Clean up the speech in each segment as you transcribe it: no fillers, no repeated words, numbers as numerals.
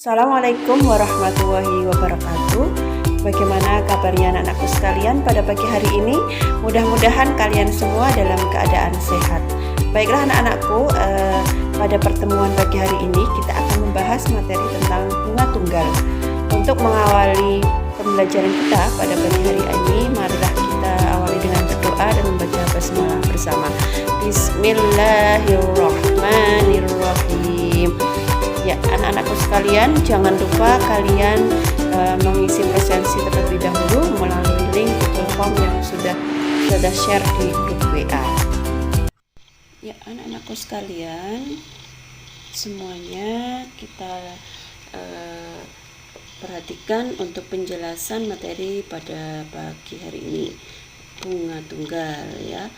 Assalamualaikum warahmatullahi wabarakatuh. Bagaimana kabarnya anak-anakku sekalian pada pagi hari ini? Mudah-mudahan kalian semua dalam keadaan sehat. Baiklah anak-anakku, pada pertemuan pagi hari ini kita akan membahas materi tentang bunga tunggal. Untuk mengawali pembelajaran kita pada pagi hari ini, marilah kita awali dengan berdoa dan membaca basmalah bersama. Bismillahirrahmanirrahim. Ya, anak-anakku sekalian, jangan lupa kalian mengisi presensi terlebih dahulu melalui link Google Form yang sudah share di grup WA. Ya, anak-anakku sekalian, semuanya kita perhatikan untuk penjelasan materi pada pagi hari ini. Bunga tunggal ya,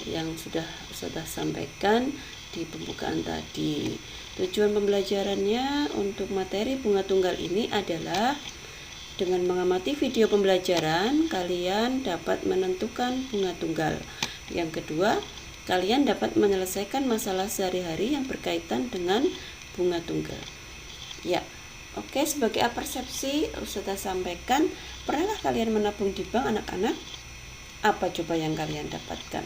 yang sudah sampaikan di pembukaan tadi. Tujuan pembelajarannya untuk materi bunga tunggal ini adalah dengan mengamati video pembelajaran, kalian dapat menentukan bunga tunggal. Yang kedua, kalian dapat menyelesaikan masalah sehari-hari yang berkaitan dengan bunga tunggal. Ya, oke, sebagai persepsi sudah sampaikan, pernahkah kalian menabung di bank anak-anak? Apa coba yang kalian dapatkan?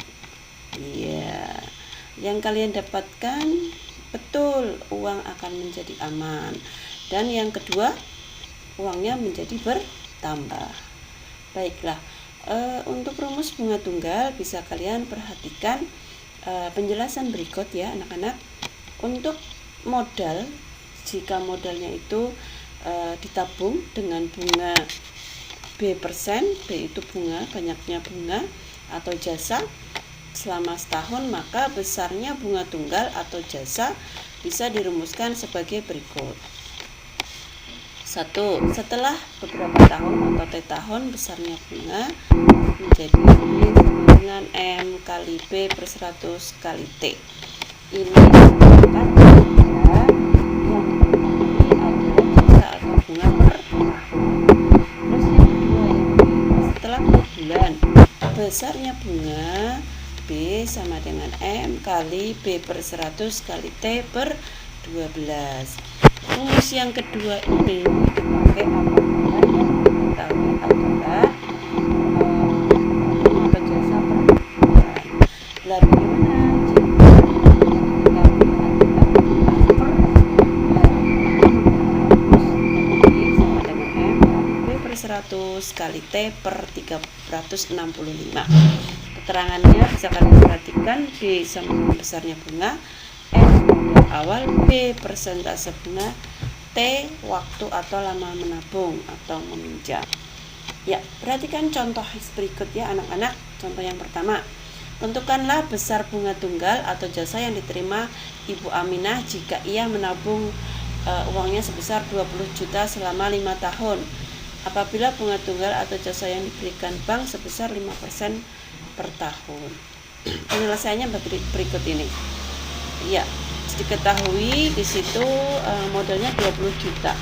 Iya, yang kalian dapatkan betul, uang akan menjadi aman. Dan yang kedua, uangnya menjadi bertambah. Baiklah, untuk rumus bunga tunggal bisa kalian perhatikan penjelasan berikut ya anak-anak. Untuk modal, jika modalnya itu ditabung dengan bunga B%, B itu bunga, banyaknya bunga atau jasa, selama setahun, maka besarnya bunga tunggal atau jasa bisa dirumuskan sebagai berikut. 1. Setelah beberapa tahun atau T tahun, besarnya bunga menjadi sama dengan M kali B per 100 kali T. Ini merupakan yang adalah jasa atau bunga per tahun. Terus yang kedua, setelah per bulan, besarnya bunga B sama dengan M kali B per 100 kali T per 12. Rumus yang kedua ini dipakai apabila yang diketahui adalah bunga jasa per bulan. Lalu bagaimana jika sama dengan M kali B per 100 kali T per 365. Keterangannya bisa kalian perhatikan. B sama dengan besarnya bunga, M modal awal, B persentase bunga, T waktu atau lama menabung atau meminjam. Ya, perhatikan contoh berikut ya anak-anak. Contoh yang pertama, tentukanlah besar bunga tunggal atau jasa yang diterima Ibu Aminah jika ia menabung uangnya sebesar 20 juta selama 5 tahun. Apabila bunga tunggal atau jasa yang diberikan bank sebesar 5% per tahun. Penyelesaiannya berikut ini. Ya, diketahui di situ modalnya 20 juta.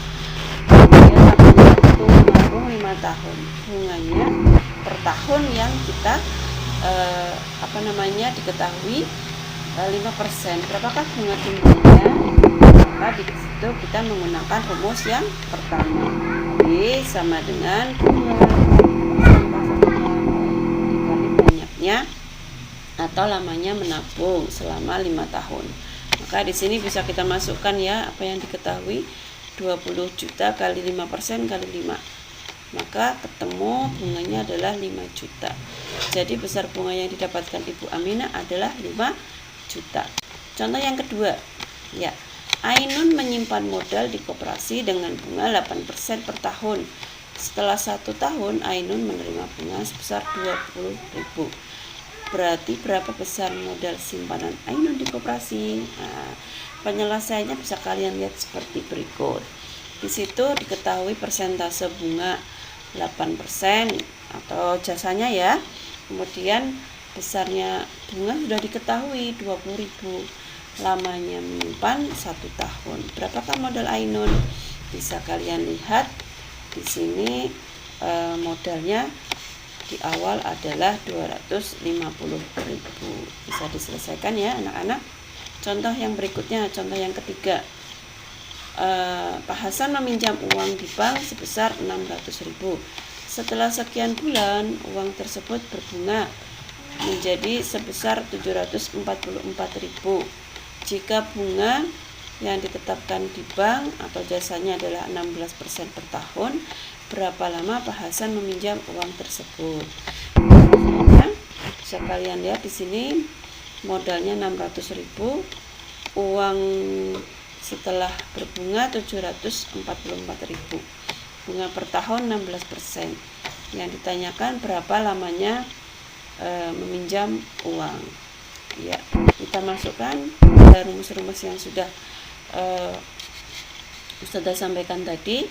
Kemudian waktu menabung 5 tahun. Bunganya per tahun yang kita diketahui 5%. Berapakah bunga tunggalnya? Maka di situ kita menggunakan rumus yang pertama. B sama dengan bunga atau lamanya menabung selama 5 tahun. Maka di sini bisa kita masukkan ya apa yang diketahui, 20 juta kali 5% kali 5. Maka ketemu bunganya adalah 5 juta. Jadi besar bunga yang didapatkan Ibu Aminah adalah 5 juta. Contoh yang kedua. Ya, Ainun menyimpan modal di koperasi dengan bunga 8% per tahun. Setelah 1 tahun, Ainun menerima bunga sebesar 20.000. Berarti berapa besar modal simpanan Ainun di koperasi? Nah, penyelesaiannya bisa kalian lihat seperti berikut. Di situ diketahui persentase bunga 8% atau jasanya ya. Kemudian besarnya bunga sudah diketahui 20.000. Lamanya menyimpan 1 tahun. Berapakah modal Ainun? Bisa kalian lihat di sini modalnya di awal adalah 250.000. Bisa diselesaikan ya anak-anak. Contoh yang berikutnya, contoh yang ketiga. Pak Hasan meminjam uang di bank sebesar 600.000. Setelah sekian bulan, uang tersebut berbunga menjadi sebesar 744.000. Jika bunga yang ditetapkan di bank atau jasanya adalah 16% per tahun, berapa lama Pak Hasan meminjam uang tersebut? Nah, bisa kalian lihat di sini modalnya 600.000, uang setelah berbunga 744.000, bunga per tahun 16%. Yang ditanyakan berapa lamanya meminjam uang. Ya, kita masukkan rumus-rumus yang sudah Ustazah sampaikan tadi.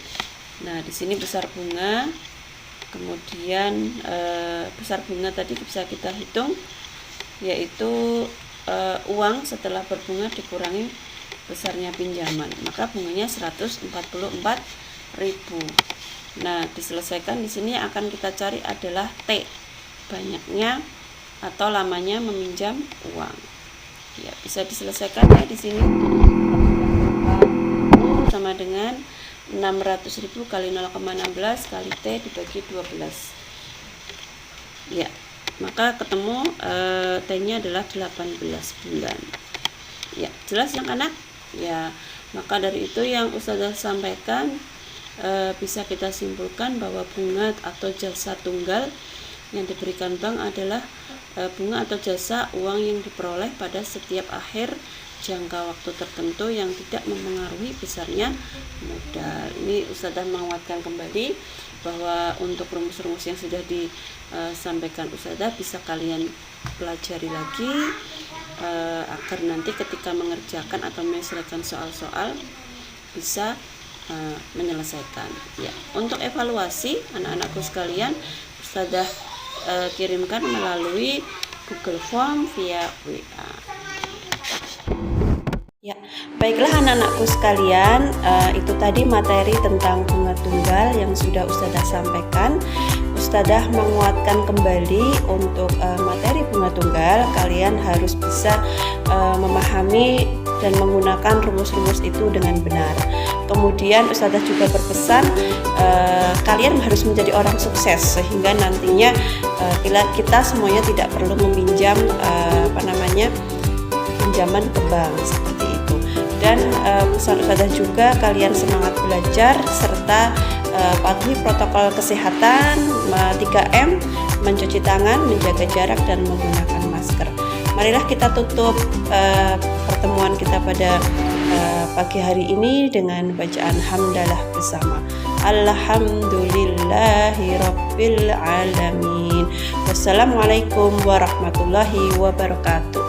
Nah, di sini besar bunga, kemudian besar bunga tadi bisa kita hitung, yaitu uang setelah berbunga dikurangi besarnya pinjaman, maka bunganya 144.000. Nah, diselesaikan di sini akan kita cari adalah T, banyaknya atau lamanya meminjam uang. Ya, bisa diselesaikan ya di sini. Sama dengan 600.000 kali 0,16 kali T dibagi 12. Ya, maka ketemu T-nya adalah 18 bulan. Ya, jelas yang anak? Ya, maka dari itu yang Ustazah sampaikan bisa kita simpulkan bahwa bunga atau jasa tunggal yang diberikan bank adalah bunga atau jasa uang yang diperoleh pada setiap akhir jangka waktu tertentu yang tidak mempengaruhi besarnya modal. Ini Ustazah menguatkan kembali bahwa untuk rumus-rumus yang sudah disampaikan Ustazah bisa kalian pelajari lagi agar nanti ketika mengerjakan atau menyelesaikan soal-soal bisa menyelesaikan. Ya, untuk evaluasi anak-anakku sekalian, Ustazah kirimkan melalui Google Form via WA. Ya, baiklah anak-anakku sekalian, itu tadi materi tentang bunga tunggal yang sudah Ustazah sampaikan. Ustazah menguatkan kembali untuk materi bunga tunggal, kalian harus bisa memahami dan menggunakan rumus-rumus itu dengan benar. Kemudian Ustazah juga berpesan kalian harus menjadi orang sukses sehingga nantinya kita semuanya tidak perlu meminjam pinjaman ke bank seperti itu. Dan pesan Ustazah juga kalian semangat belajar serta patuhi protokol kesehatan 3M, mencuci tangan, menjaga jarak dan menggunakan masker. Marilah kita tutup pertemuan kita pada pagi hari ini dengan bacaan hamdalah bersama. Alhamdulillahirabbil alamin. Wassalamualaikum warahmatullahi wabarakatuh.